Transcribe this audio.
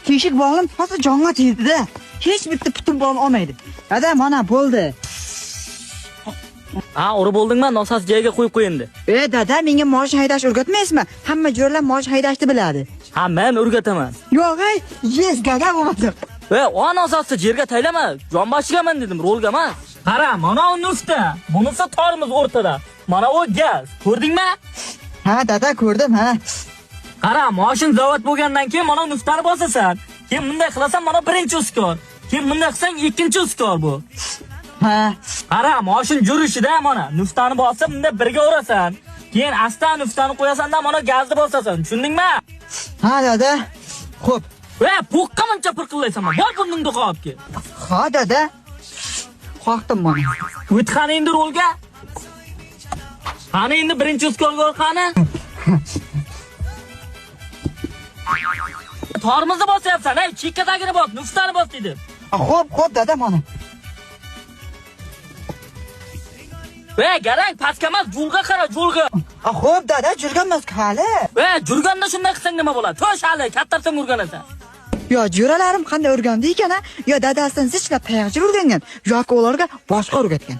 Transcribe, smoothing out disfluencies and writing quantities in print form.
teshik bog'im hozir jonga tegdi-da. Hech bitta putim bog'im olmaydi. Dada, mana bo'ldi. Ha, urib bo'ldingmi? Nosas joyiga qo'yib qo'yindi. Dada, menga mashina haydash o'rgatmaysizmi? Hamma joylar mashina haydashni biladi. Ha, men o'rgataman. Yo'q, yes, dada bo'lmadi. Nosasni yerga taylama. Jonboshigaman dedim, rolga emas. Qara, mana u nufta. Bunisi torimiz o'rtada. Mana u gaz. Ko'rdingmi? Ha, dada, ko'rdim, ha. Qara, mashin zavod bo'lgandan keyin mana nuftani bosasan. Keyin bunday qilasan, mana birinchi uskor. Keyin bunday qilsang ikkinchi uskor bu. Ha. Qara, mashin jurishida mana nuftani bosib, bunday birga urasan. Keyin asta nuftani qo'yasan-da, mana gazni bosasan. Tushundingmi? Ha, dada. Xo'p. Po'qqa muncha pirqillaysan. Bor burningni qo'yib kel. Ha, dada. Qo'rqdim mana. O'tqani endi rolga. Qani endi birinchi uskorga qani? Torimizni bosyapsan, chekkadagini bos, nuftani bos dedim. Xo'p, dada mana. Garang pastga emas, yo'lga qara, yo'lga. Xo'p, dada, jurganmas hali. Jurganda shunday qilsang nima bo'ladi? To'sh hali, kattasan urganasan. Yo, jo'ralarim qanday urgandi ekan-a? Yo, dadasidan zichlab tayoqchi urgangan, yoki ularga boshqa o'rgatgan.